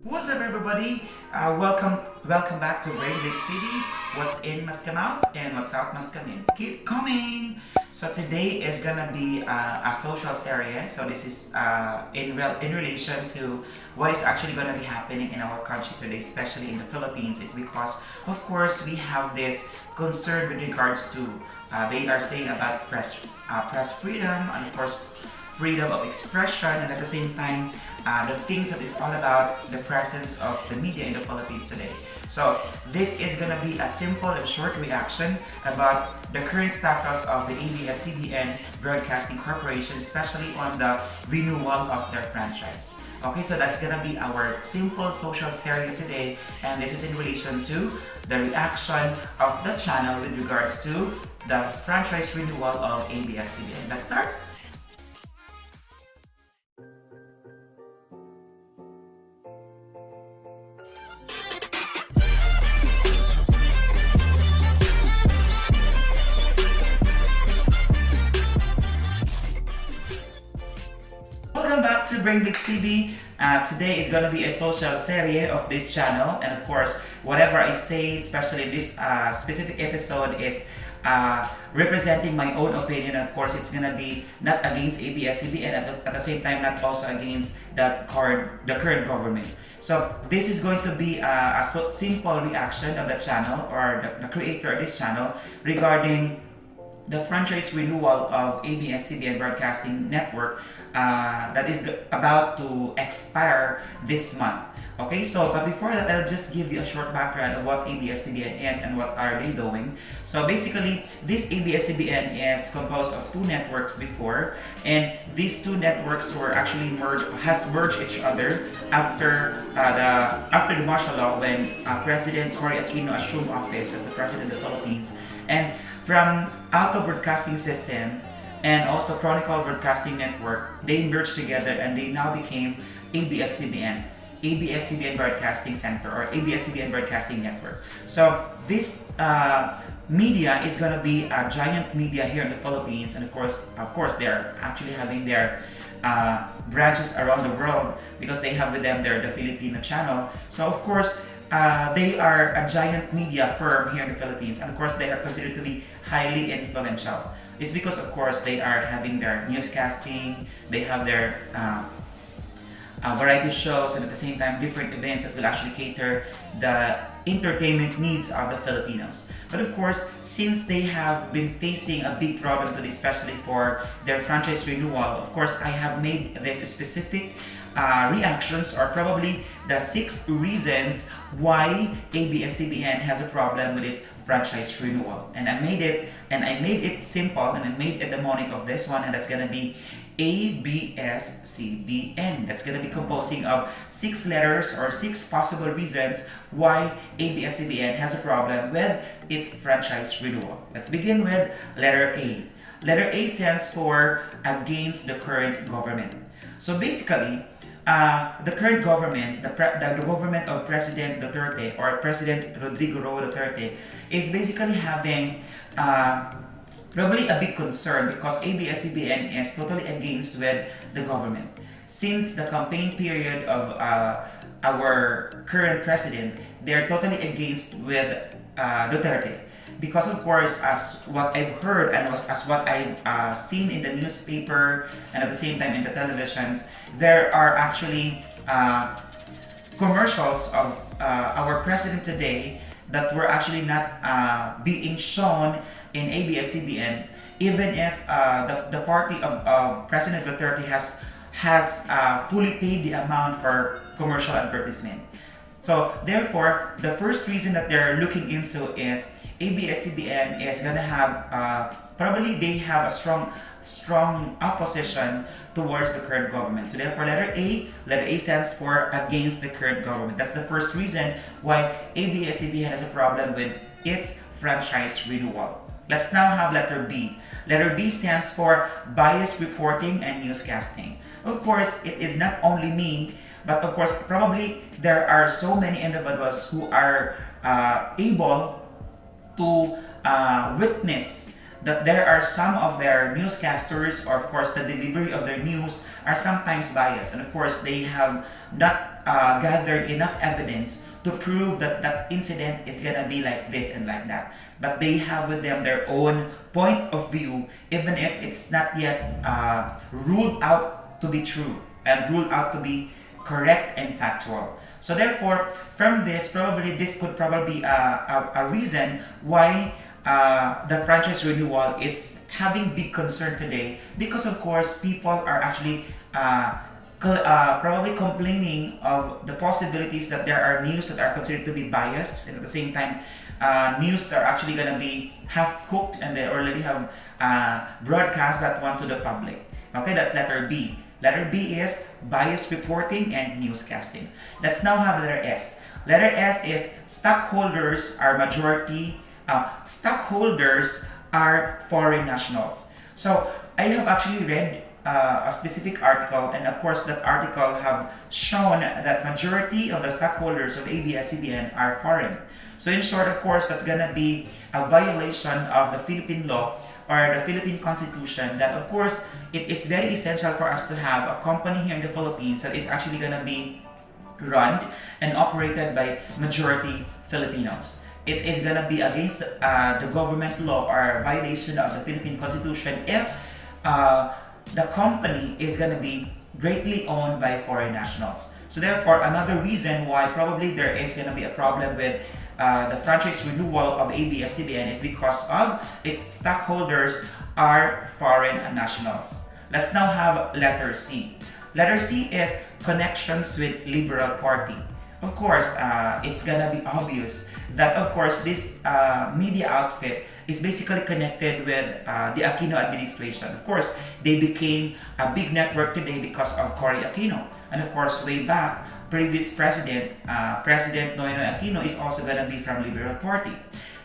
What's up, everybody? Welcome back to Brainbig City. What's in must come out, and what's out must come in. Keep coming. So today is gonna be a social series. So this is in relation to what is actually gonna be happening in our country today, especially in the Philippines. It's because, of course, we have this concern with regards to they are saying about press freedom, and of course freedom of expression, and at the same time the things that is all about the presence of the media in the Philippines today. So this is gonna be a simple and short reaction about the current status of the ABS-CBN Broadcasting Corporation, especially on the renewal of their franchise. Okay, so that's gonna be our simple social series today, and this is in relation to the reaction of the channel with regards to the franchise renewal of ABS-CBN. Let's start. Welcome back to Brainbig TV. Today is going to be a social series of this channel, and of course, whatever I say, especially this specific episode, is representing my own opinion. Of course, it's going to be not against ABS-CBN, at the same time not also against the current government. So this is going to be a simple reaction of the channel, or the creator of this channel, regarding the franchise renewal of ABS-CBN Broadcasting Network that is about to expire this month. Okay, so but before that, I'll just give you a short background of what ABS-CBN is and what are they doing. So basically, this ABS-CBN is composed of two networks before, and these two networks were actually merged each other after the martial law, when President Cory Aquino assumed office as the president of the Philippines. And from Alto Broadcasting System and also Chronicle Broadcasting Network, they merged together and they now became ABS-CBN Broadcasting Center, or ABS-CBN Broadcasting Network. So this media is going to be a giant media here in the Philippines, and of course they are actually having their branches around the world, because they have with them the Filipino channel. So of course, they are a giant media firm here in the Philippines, and of course they are considered to be highly influential. It's because of course they are having their newscasting, they have their variety shows, and at the same time different events that will actually cater the entertainment needs of the Filipinos. But of course, since they have been facing a big problem today, especially for their franchise renewal, of course I have made this specific reactions, or probably the 6 reasons why ABS-CBN has a problem with its franchise renewal. And I made it simple, and I made a mnemonic of this one, and that's gonna be ABS-CBN. That's gonna be composing of 6 letters, or 6 possible reasons why ABS-CBN has a problem with its franchise renewal. Let's begin with letter A. Letter A stands for against the current government. So basically, the current government, the government of President Duterte, or President Rodrigo Roa Duterte, is basically having probably a big concern, because ABS-CBN is totally against with the government. Since the campaign period of our current president, they are totally against with Duterte. Because of course, as what I've heard and as what I've seen in the newspaper and at the same time in the televisions, there are actually commercials of our president today that were actually not being shown in ABS-CBN, even if the party of President Duterte has fully paid the amount for commercial advertisement. So therefore, the first reason that they're looking into is ABS-CBN is gonna have probably they have a strong opposition towards the current government. So therefore, letter A stands for against the current government. That's the first reason why ABS-CBN has a problem with its franchise renewal. Let's now have letter B. Letter B stands for biased reporting and newscasting. Of course, it is not only me, but of course, probably there are so many individuals who are able to witness that there are some of their newscasters, or of course the delivery of their news, are sometimes biased, and of course they have not gathered enough evidence to prove that that incident is gonna be like this and like that. But they have with them their own point of view, even if it's not yet ruled out to be true and ruled out to be correct and factual. So therefore, from this, probably this could probably be a reason why the franchise renewal is having big concern today, because of course people are actually probably complaining of the possibilities that there are news that are considered to be biased, and at the same time news that are actually going to be half cooked and they already have broadcast that one to the public. Okay, that's letter B. Letter B is biased reporting and newscasting. Let's now have letter S. Letter S is stockholders are majority, stockholders are foreign nationals. So I have actually read a specific article, and of course that article have shown that majority of the stockholders of ABS-CBN are foreign. So in short, of course, that's gonna be a violation of the Philippine law or the Philippine Constitution, that of course it is very essential for us to have a company here in the Philippines that is actually gonna be run and operated by majority Filipinos. It is gonna be against the government law or violation of the Philippine Constitution if the company is going to be greatly owned by foreign nationals. So therefore, another reason why probably there is going to be a problem with the franchise renewal of ABS-CBN is because of its stockholders are foreign nationals. Let's now have letter C. Letter C is connections with Liberal Party. Of course, it's gonna be obvious that of course this media outfit is basically connected with the Aquino administration. Of course, they became a big network today because of Cory Aquino. And of course, way back, previous president, President Noynoy Aquino is also gonna be from Liberal Party.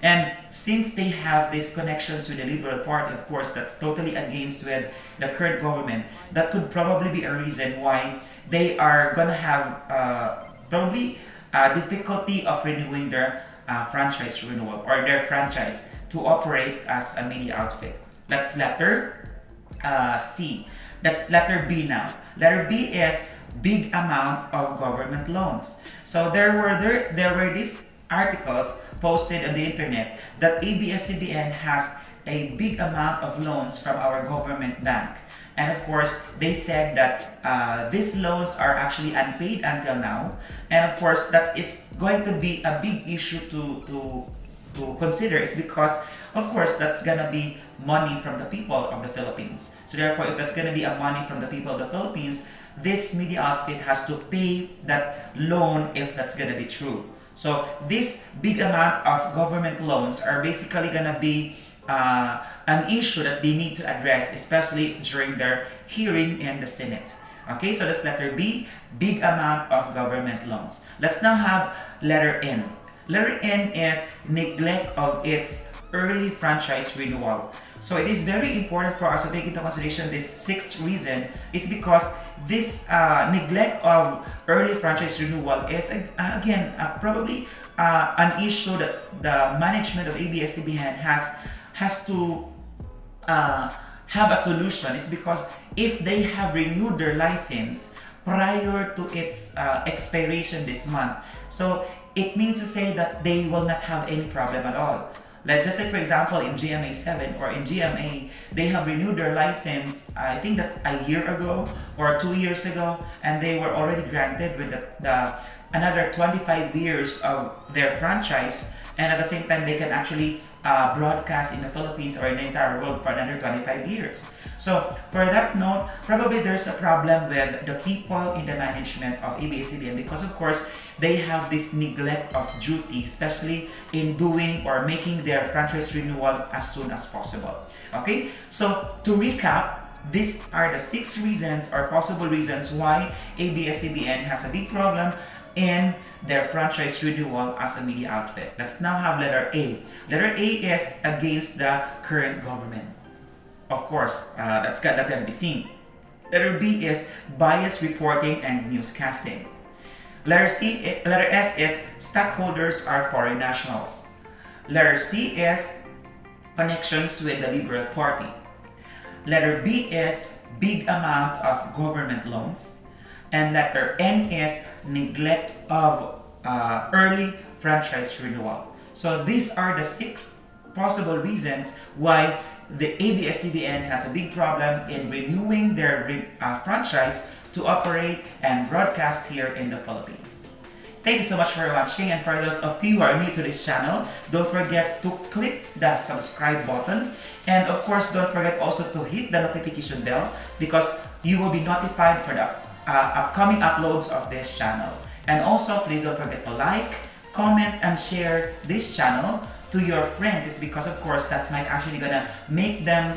And since they have these connections with the Liberal Party, of course, that's totally against with the current government. That could probably be a reason why they are gonna have probably difficulty of renewing their franchise renewal or their franchise to operate as a media outfit. That's letter C. That's letter B now. Letter B is big amount of government loans. So there were these articles posted on the internet that ABS-CBN has a big amount of loans from our government bank. And of course, they said that these loans are actually unpaid until now. And of course, that is going to be a big issue to consider. It's because, of course, that's gonna be money from the people of the Philippines. So therefore, if that's gonna be a money from the people of the Philippines, this media outfit has to pay that loan if that's gonna be true. So this big amount of government loans are basically gonna be an issue that they need to address, especially during their hearing in the Senate. Okay, so that's letter B, big amount of government loans. Let's now have letter N. Letter N is neglect of its early franchise renewal. So it is very important for us to take into consideration this sixth reason is because this neglect of early franchise renewal is again probably an issue that the management of ABS-CBN has to have a solution. It's because if they have renewed their license prior to its expiration this month, so it means to say that they will not have any problem at all. Like just like for example in GMA 7 or in GMA, they have renewed their license, I think that's a year ago or 2 years ago, and they were already granted with the another 25 years of their franchise, and at the same time they can actually broadcast in the Philippines or in the entire world for another 25 years. So for that note, probably there's a problem with the people in the management of ABS-CBN because of course they have this neglect of duty, especially in doing or making their franchise renewal as soon as possible. Okay, so to recap, these are the 6 reasons or possible reasons why ABS-CBN has a big problem in their franchise renewal as a media outfit. Let's now have letter A. Letter A is against the current government. Of course, that's got that can be seen. Letter B is bias reporting and newscasting. Letter S is stockholders are foreign nationals. Letter C is connections with the Liberal Party. Letter B is big amount of government loans. And letter N is neglect of early franchise renewal. So these are the 6 possible reasons why the ABS-CBN has a big problem in renewing their franchise to operate and broadcast here in the Philippines. Thank you so much for watching, and for those of you who are new to this channel, don't forget to click the subscribe button, and of course don't forget also to hit the notification bell because you will be notified for the upcoming uploads of this channel. And also please don't forget to like, comment, and share this channel to your friends. It's because of course that might actually gonna make them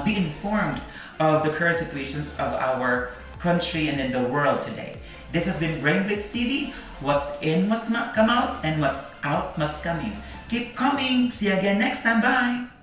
be informed of the current situations of our country and in the world today. This has been BrainBlitz TV. What's in must come out, and what's out must come in. Keep coming. See you again next time. Bye.